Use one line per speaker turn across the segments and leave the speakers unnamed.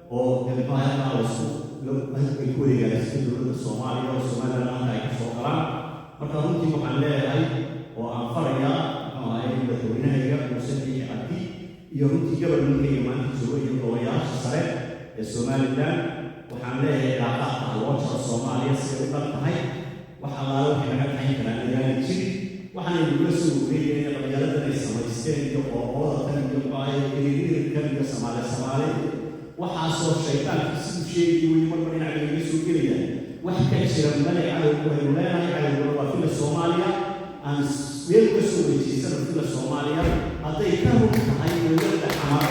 oo dibadda la isku ay ku wareegayaan dowladda Soomaaliya oo Soomaaliland ay ka soo galaan marka runtii waxaan leeyahay oo aan farayaa dadweynaha muusadiin cabdi iyo runtii gobolkii maanta jooga iyo golayaasha sare ee Soomaaliland waxaan leeyahay cilaaqaadka loo jaro Soomaaliya si ay u dhaqtahay waxa la waxay naga tahay karaan inay jiri waxaan idinla soo wareegay dhalinyarada ay samaysteen iyo qodobbada tan iyo baay'inka iyo Soomaaliya waxaa soo shaytaanka si sheegay way marba dhinaca laga soo gelaya wax ka jira male cadowga ay leedahay cadowga waa fila Soomaaliya aan meel ka soo wajahsan fila Soomaaliya hadday ka tahay dowladda xamar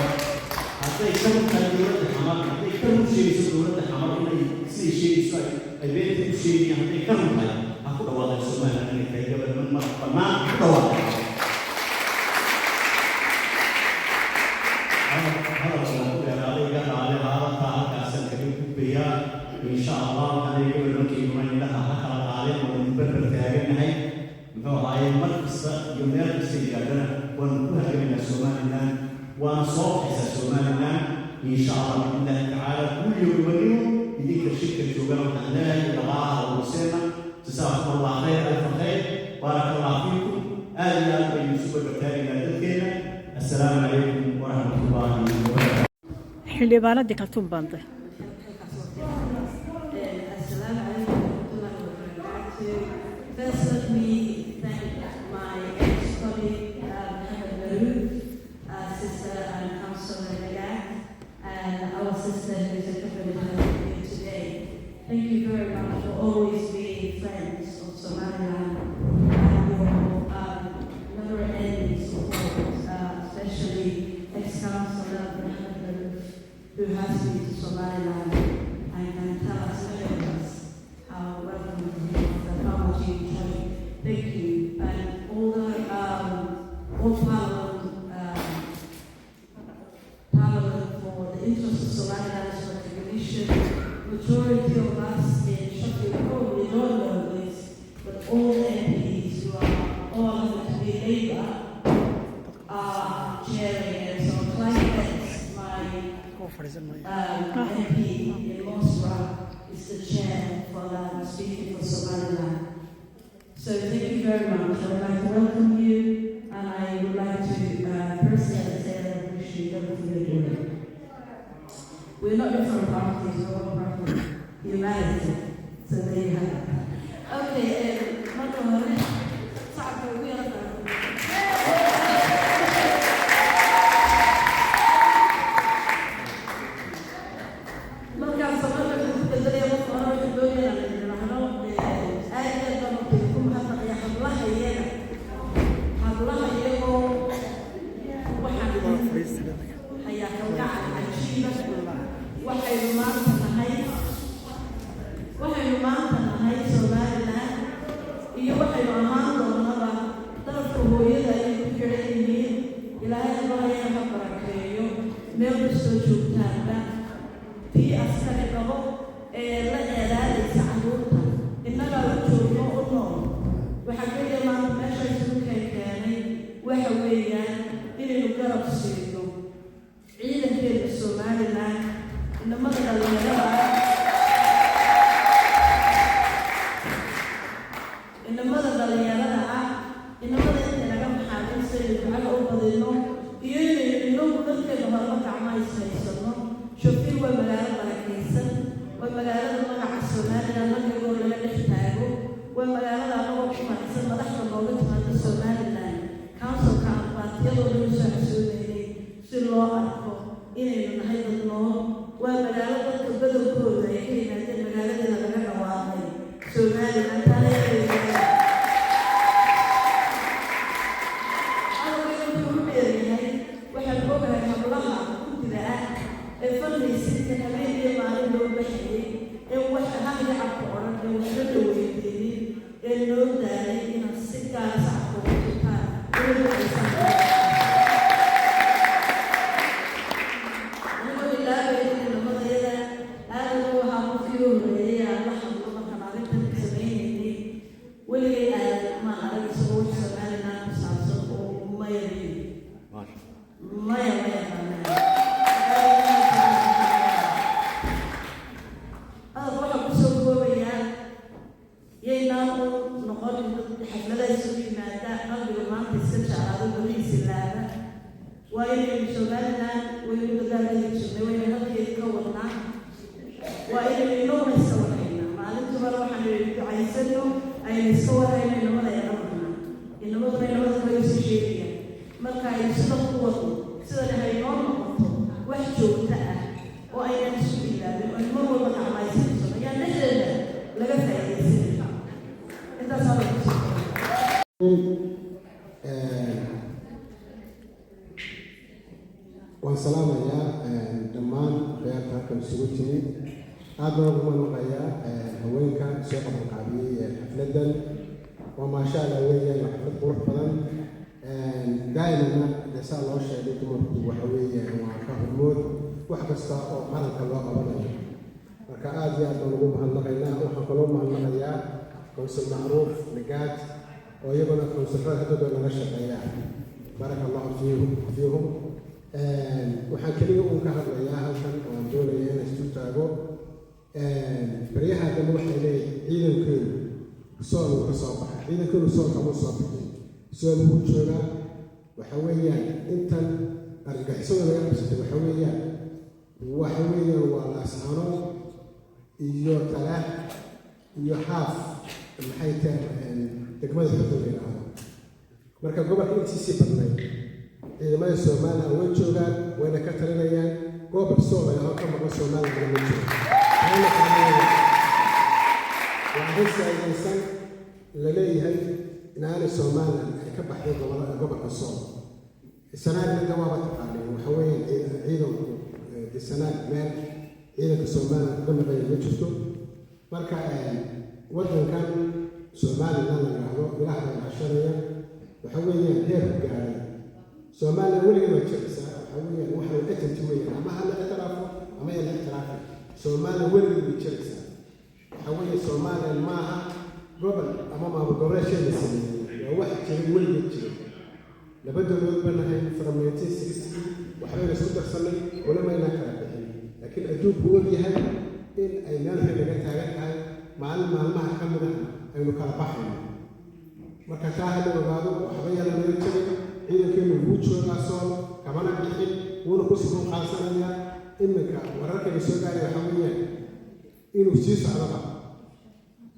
hadday ka tahay dowladda xamar hadday ka sheegayso dowladda xamar inay si sheegayso ay beenta u sheegayaan hadday ka tahay ha ku dhawaada Soomaaliya inay tahay gabar mar banaan ku dhawaada إن شاء الله أنا يقول لك يومين لها حكى العالم ونبرر تاجرنا هاي مركز يومير استجابنا ونكون من السوماليان ونصوح السوماليان إن شاء الله بإذن الله تعالى كل يوم يديك الشركة شغلنا وحناها يلغاها وسيما جزاكم الله خير ألف خير بارك الله فيكم أهلا بيوسف البكاري لدينا السلام عليكم ورحمة الله وبركاته.
حلي بلدي كرتون بانده.
First, let me thank my ex-colleague, Mohamed Marouf, sister and councillor-elect, and our sister who is accompanied us here today. Thank you very much for always being friends of Somaliland and your never-ending support, especially ex-councillor Mohamed Marouf, who has been to Somaliland and can tell us many of us how welcome you are. Thank you. And all Parliament for the interest of Somaliland's recognition. Majority of us in Sheffield probably don't know this, but all the MPs who are all of to be Labour are chairing it. So Clive Betts, my MP in Mosra, is the chair for that, speaking for Somaliland. So thank you very much. I would like to welcome you, and I would like to personally say that I appreciate everything you're doing. We're not different parties, we're one party, humanity. So there you have it. Okay,
akhyaarta halkan isugu timid aad baan ugu mahadnaqayaa haweenka soo qabanqaabiyey xafladan waa maasha allah weeyaan waa xaflad qurux badan daa'imana saa loo sheegay dumarku waxa weeyaan waa ka hormood wax kasta oo qaranka loo qabanayo marka aad iyo aad baan ugu mahadnaqaynaa waxaan kaloo mahadnaqayaa konsul macruuf nagaad oo iyaguna konsulrada haddaba naga shaqeeya baraka allahu fiihum waxaan keliya uun ka hadlayaa halkan oo doonaya inaan isu taago baryaha dambe waxay leeyihin ciidankeenu sool uu ka soo baxay ciidankeenu sool kama soo bixin sool wuu joogaa waxa weeyaan intan argagixisada laga qabsatay waxa weeyaan waa laascano iyo talaaq iyo xaaf maxay tahay degmada xudun la yidhaahdo marka gobolka intiisii badnay ciidamada Soomaaliya way joogaan wayna ka talinayaan gobol Soomaaliya oo ka maqan Soomaaliya ma jiro waxaan la leeyahay inaanay Soomaaliya ay ka baxday gobolka Sool sanaad jawaab taqaanay waxa weeyaan ciidanku sanaad meel ciidanka Soomaaliya ka maqan ma jirto marka wadankan Soomaaliya la yiraahdo ilaah baa casharaya waxa weeyaan heer gaaray Soomaaliya weligeed waa jiraysaa waxa weeyaan waxa ay ajanti weeyaan ama hala ictiraafo ama ila ictiraafo Soomaaliya weligeed way jiraysaa waxa weeyaan Soomaaliya maaha gobol ama goboleed la sameeyay waa wax jiray weligeed jiray labadood banahay from 1960 waxa ay isku darsanay wala ma ina kala bixin laakiin adduunku uu yahay in ay meel laga taagan tahay maalmaha ka mid ah aynu kala baxayno marka taa hada ogaado waxba yala meel tagay ciidankeenu wuu joogaa Sool kamana bixin wuuna ku soo qaadsanaya iminka wararka ay soo gaaray waxa weeyaan inuu sii socdo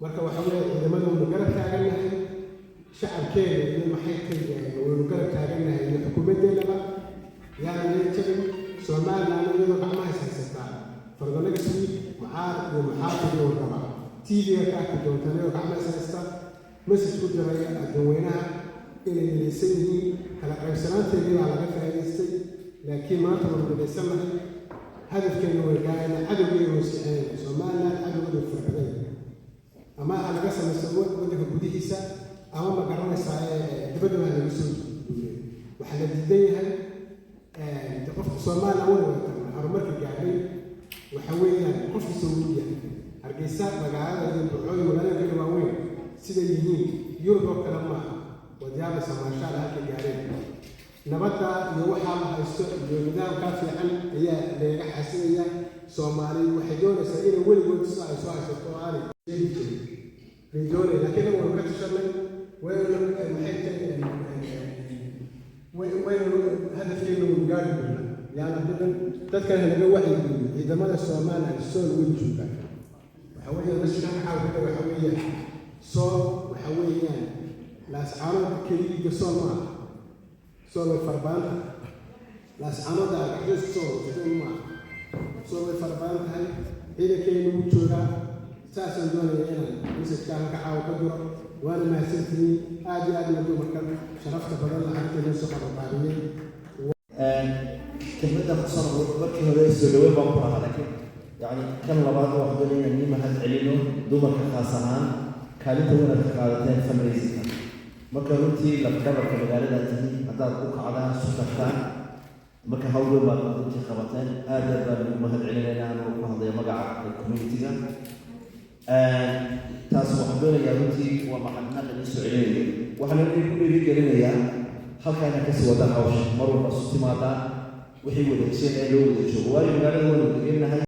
marka waxa weeyaan ciidamada uu garab taaganahay shacabkeena iyo maxay tahay uu garab taaganahay iyo xukuumadeena yaa meel tagay Soomaaliya iyadoo gacmaha haysataa fardanaga sii معار ومحافظ والربع تيجي كاتب دوتاني وكعمل سنستا مسج كل جريء الدوينها إلى الليسيه على عشرات تجي على غفة الليسي لكن ما تمر بالسمح هدف كانوا الجاينا عدو يوسعين سومالا عدو الفرقين أما على قسم السوق وده بديه سا أما ما قررنا ساعة تبدو هذا السوق وحنا بديها تقف سومالا أول أرمك الجاهلين وحوينا قف سوريا hargeysa magaalada Burcooy magaalada kale waaweyn sida yihiin Yurub kala ma wadaama samaashaada halka gaareen nabadda iyo waxa la haysto iyo nidaamka fiican ayaa laga xasilaya Soomaaliya waxay doonaysaa inay weligood soo haysato aanay jeedin laakiin uu ka tashanay way hadafkeenu gaari يعني dadka laga wacyi ciidamada Soomaaliya soo wajooga waxa weeyaan nashan xawada waxa weeyaan soo waxa weeyaan laascano kaliya soo farbaanta laascano da soo farbaanta ciidankeenu u jooga saasan doonaya inaan miiskaan ka caaw ka diro waana mahadsantihiin aad iyo aad ma dumarkan sharafta badan la harkeen soo qabanqaabiyay
كلمة خصوصا وقتي هذا السلوى بقرها لكن يعني كم لبعض واحد يعني ما هاد علينا دوما كخاصان كانت هنا كقالتين فمريزة ما كنتي لقدر كمجال ذاتي هذا بوك على سكان ما كهول ما كنتي خبطين هذا ما هاد علينا أنا وهذا مقع الكوميونتي تاسو حدونا يا بنتي وما حدنا للسعودية وحنا نقول لي يا هل كان كسوة الحوش مرة بس تمادا وحي ودكسين أي لو ودكسين وايد قالوا إنه